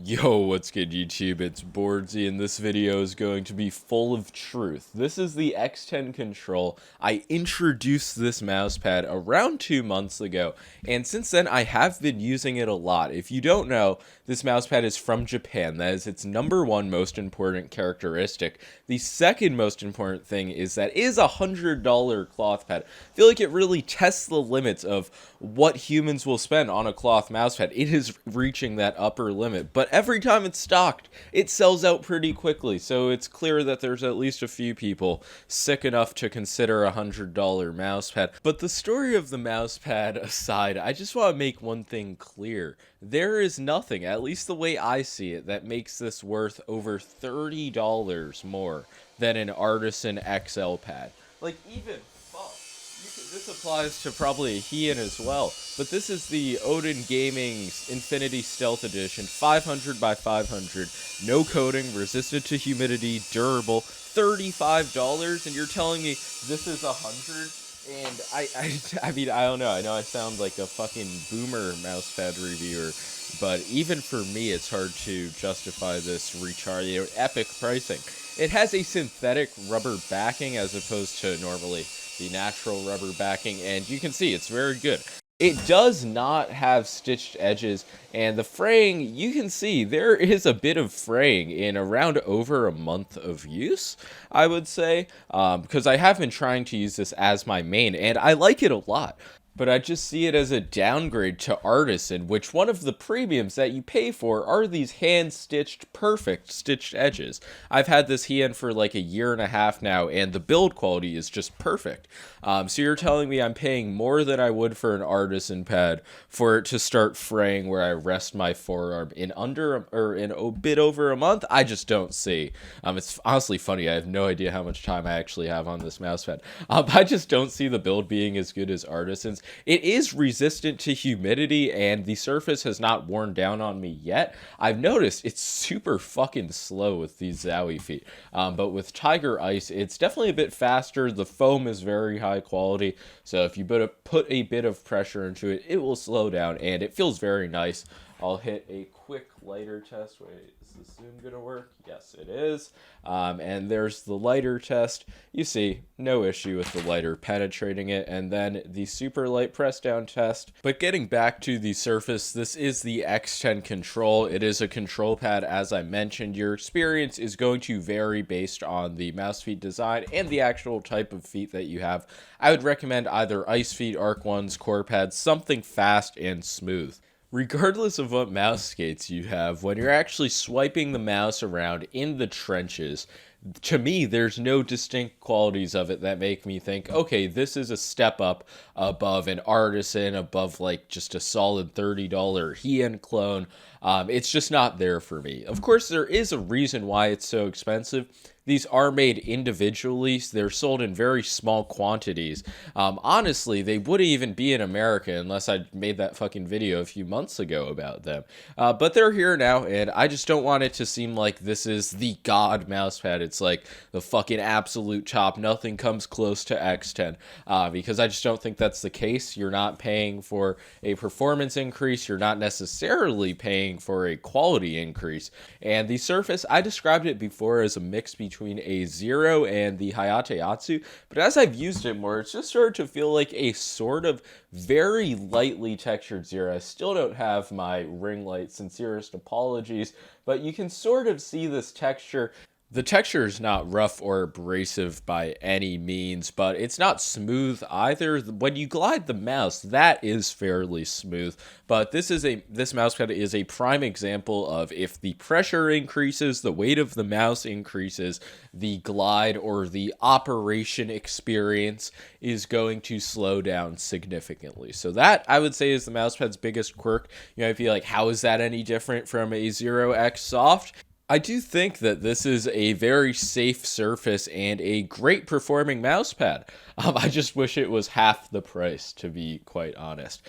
Yo, what's good YouTube? It's boardzy and this video is going to be full of truth. This is the XTEN control. I introduced this mouse pad around 2 months ago, and since then I have been using it a lot. If you don't know, this mouse pad is from Japan. That is its #1 most important characteristic. The second most important thing is that it is a $100 cloth pad. I feel like it really tests the limits of what humans will spend on a cloth mouse pad. It is reaching that upper limit, but every time it's stocked, it sells out pretty quickly, so it's clear that there's at least a few people sick enough to consider a $100 mouse pad. But the story of the mouse pad aside, I just want to make one thing clear. There is nothing, at least the way I see it, that makes this worth over $30 more than an Artisan XL pad. Like, even, fuck, this applies to probably a Heian as well, but this is the Odin Gaming's Infinity Stealth Edition, 500 by 500, no coating, resistant to humidity, durable, $35, and you're telling me this is 100? And I mean, I don't know. I know I sound like a fucking boomer mousepad reviewer, but even for me, it's hard to justify this retarded, epic pricing. It has a synthetic rubber backing as opposed to normally the natural rubber backing, and you can see it's very good. It does not have stitched edges, and the fraying, you can see there is a bit of fraying in around over a month of use, I would say, because I have been trying to use this as my main, and I like it a lot. But I just see it as a downgrade to Artisan, which one of the premiums that you pay for are these hand-stitched, perfect stitched edges. I've had this Heian for like a year and a half now, and the build quality is just perfect. So you're telling me I'm paying more than I would for an Artisan pad for it to start fraying where I rest my forearm in in a bit over a month? I just don't see. It's honestly funny. I have no idea how much time I actually have on this mousepad. I just don't see the build being as good as Artisan's. It is resistant to humidity, and the surface has not worn down on me yet. I've noticed it's super fucking slow with these Zowie feet, but with Tiger Ice, it's definitely a bit faster. The foam is very high quality, so if you put a bit of pressure into it, it will slow down, and it feels very nice. I'll hit a quick lighter test. Wait, is the zoom gonna work? Yes, it is. And there's the lighter test. You see, no issue with the lighter penetrating it. And then the super light press down test. But getting back to the surface, this is the XTEN control. It is a control pad, as I mentioned. Your experience is going to vary based on the mouse feet design and the actual type of feet that you have. I would recommend either Ice Feet, Arc Ones, Core Pads, something fast and smooth. Regardless of what mouse skates you have, when you're actually swiping the mouse around in the trenches, to me, there's no distinct qualities of it that make me think, okay, this is a step up above an Artisan, above like just a solid $30 Heian clone. It's just not there for me. Of course, there is a reason why it's so expensive. These are made individually. They're sold in very small quantities. Honestly, they wouldn't even be in America unless I made that fucking video a few months ago about them. But they're here now, and I just don't want it to seem like this is the god mousepad. It's like the fucking absolute top. Nothing comes close to XTEN, because I just don't think that's the case. You're not paying for a performance increase. You're not necessarily paying for a quality increase. And the surface, I described it before as a mix between a Zero and the Hayate Atsu, but as I've used it more, it's just started to feel like a sort of very lightly textured Zero. I still don't have my ring light, sincerest apologies, but you can sort of see this texture. The texture is not rough or abrasive by any means, but it's not smooth either. When you glide the mouse, that is fairly smooth, but this mousepad is a prime example of if the pressure increases, the weight of the mouse increases, the glide or the operation experience is going to slow down significantly. So that, I would say, is the mousepad's biggest quirk. You might be like, how is that any different from a Zero X Soft? I do think that this is a very safe surface and a great performing mousepad. I just wish it was half the price, to be quite honest.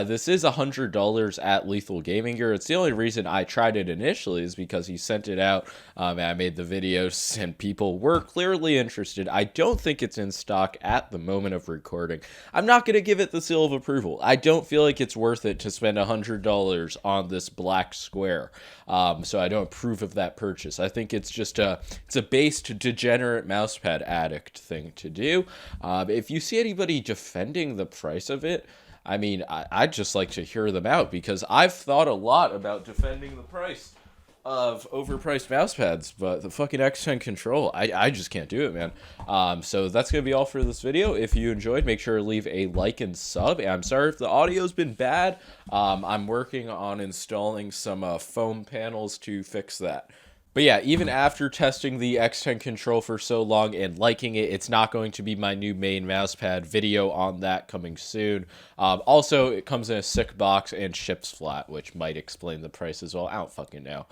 This is $100 at Lethal Gaming Gear. It's the only reason I tried it initially is because he sent it out, and I made the videos, and people were clearly interested. I don't think it's in stock at the moment of recording. I'm not going to give it the seal of approval. I don't feel like it's worth it to spend $100 on this black square. So I don't approve of that purchase. I think it's just it's a based degenerate mousepad addict thing to do. If you see anybody defending the price of it, I mean, I'd just like to hear them out, because I've thought a lot about defending the price of overpriced mousepads, but the fucking XTEN control, I just can't do it, man. So that's gonna be all for this video. If you enjoyed, make sure to leave a like and sub. And I'm sorry if the audio's been bad. I'm working on installing some foam panels to fix that. But yeah, even after testing the XTEN control for so long and liking it, it's not going to be my new main mousepad. Video on that coming soon. Also, it comes in a sick box and ships flat, which might explain the price as well. I don't fucking know.